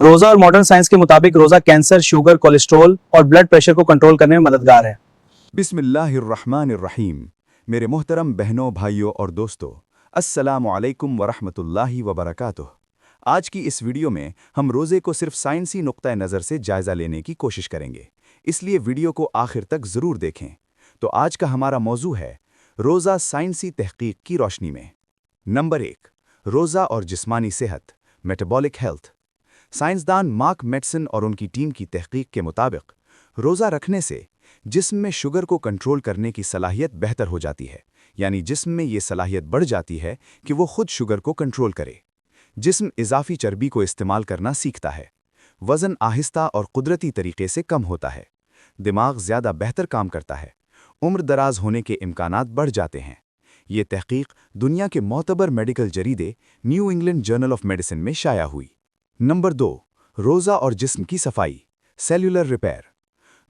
रोजा और modern science के मुताबिक रोजा कैंसर, शुगर, कोलेस्ट्रॉल और ब्लड प्रेशर को कंट्रोल करने में मददगार है। बिस्मिल्लाहिर्रहमानिर्रहीम। मेरे मोहतरम बहनों, भाइयों और दोस्तों, अस्सलामु अलैकुम वरहमतुल्लाहि वबरकातुह। आज की इस वीडियो में हम रोज़े को सिर्फ साइंसी नुक्ता नज़र से जायज़ा लेने की कोशिश करेंगे, इसलिए वीडियो को आखिर तक ज़रूर देखें। तो आज का हमारा मौजू है रोज़ा साइंसी तहकीक की रोशनी में। नंबर 1, रोज़ा और जिस्मानी सेहत, मेटाबॉलिक हेल्थ। साइंसदान मार्क मेडसन और उनकी टीम की तहकीक के मुताबिक रोज़ा रखने से जिस्म में शुगर को कंट्रोल करने की सलाहियत बेहतर हो जाती है, यानी जिस्म में ये सलाहियत बढ़ जाती है कि वो खुद शुगर को कंट्रोल करे। जिस्म इजाफी चर्बी को इस्तेमाल करना सीखता है, वज़न आहिस्ता और कुदरती तरीके से कम होता है, दिमाग ज़्यादा बेहतर काम करता है, उम्र दराज होने के इम्कानात बढ़ जाते हैं। ये तहकीक दुनिया के मोतबर मेडिकल जरीदे New England Journal of Medicine में शाया हुई। नंबर 2, रोज़ा और जिस्म की सफाई, सेल्युलर रिपेयर।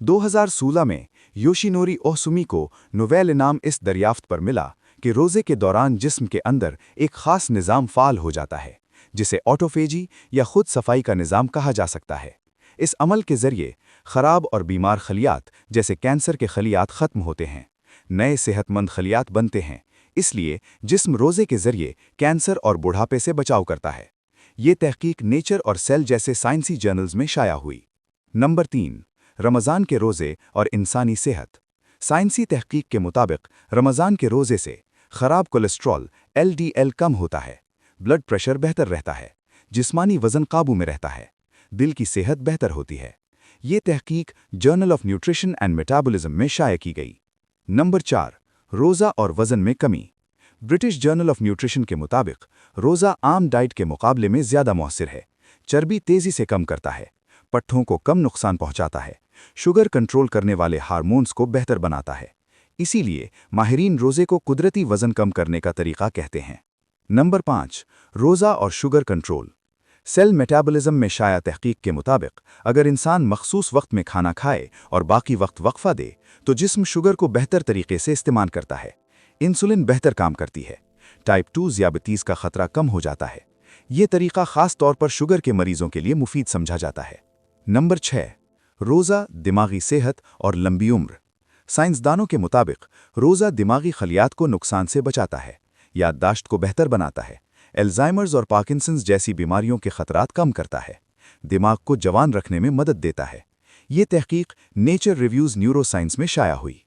2016 में योशिनोरी ओसुमी को नोबेल इनाम इस दरियाफ्त पर मिला कि रोज़े के दौरान जिस्म के अंदर एक ख़ास निज़ाम फ़ाल हो जाता है, जिसे ऑटोफेजी या खुद सफाई का निज़ाम कहा जा सकता है। इस अमल के ज़रिए ख़राब और बीमार खलियात जैसे कैंसर के खलियात ख़त्म होते हैं, नए सेहतमंद खलियात बनते हैं। इसलिए जिस्म रोज़े के ज़रिए कैंसर और बुढ़ापे से बचाव करता है। ये तहकीक नेचर और सेल जैसे साइंसी जर्नल्स में शाया हुई। नंबर 3, रमज़ान के रोज़े और इंसानी सेहत। साइंसी तहकीक के मुताबिक रमज़ान के रोज़े से ख़राब कोलेस्ट्रॉल LDL कम होता है, ब्लड प्रेशर बेहतर रहता है, जिस्मानी वज़न काबू में रहता है, दिल की सेहत बेहतर होती है। ये तहकीक journal of nutrition and metabolism में शाया की गई। नंबर 4, रोज़ा और वज़न में कमी। ब्रिटिश जर्नल ऑफ न्यूट्रिशन के मुताबिक रोज़ा आम डाइट के मुकाबले में ज़्यादा मौसर है, चर्बी तेज़ी से कम करता है, पट्ठों को कम नुकसान पहुंचाता है, शुगर कंट्रोल करने वाले हार्मोन्स को बेहतर बनाता है। इसीलिए माहिरीन रोज़े को कुदरती वज़न कम करने का तरीक़ा कहते हैं। नंबर 5, रोज़ा और शुगर कंट्रोल। सेल मेटाबॉलिज्म में शाया तहकीक के मुताबिक अगर इंसान मखसूस वक्त में खाना खाए और बाकी वक्त वक्फा दे तो जिस्म शुगर को बेहतर तरीके से इस्तेमाल करता है, इंसुलिन बेहतर काम करती है, टाइप 2 ज़ियाबतीस का खतरा कम हो जाता है। ये तरीक़ा ख़ास तौर पर शुगर के मरीजों के लिए मुफीद समझा जाता है। नंबर 6, रोज़ा, दिमागी सेहत और लंबी उम्र। साइंसदानों के मुताबिक रोज़ा दिमागी खलियात को नुकसान से बचाता है, याददाश्त को बेहतर बनाता है, एल्जाइमर्स और पार्किंसंस जैसी बीमारियों के खतरात कम करता है, दिमाग को जवान रखने में मदद देता है। ये तहकीक नेचर रिव्यूज़ न्यूरोसाइंस में शाया हुई।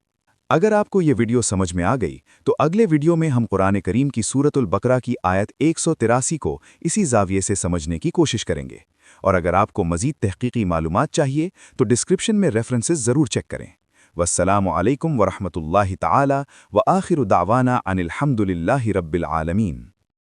अगर आपको ये वीडियो समझ में आ गई तो अगले वीडियो में हम कुरान करीम की सूरतुल बकरा की आयत 183 को इसी ज़ाविये से समझने की कोशिश करेंगे। और अगर आपको मज़ीद तहकीकी मालूमात चाहिए तो डिस्क्रिप्शन में रेफरेंसेस ज़रूर चेक करें। वस्सलामु अलैकुम वरहमतुल्लाहि ताला व आखिरु दावाना अनिल हम्दुलिल्लाहि रब्बिल आलमीन।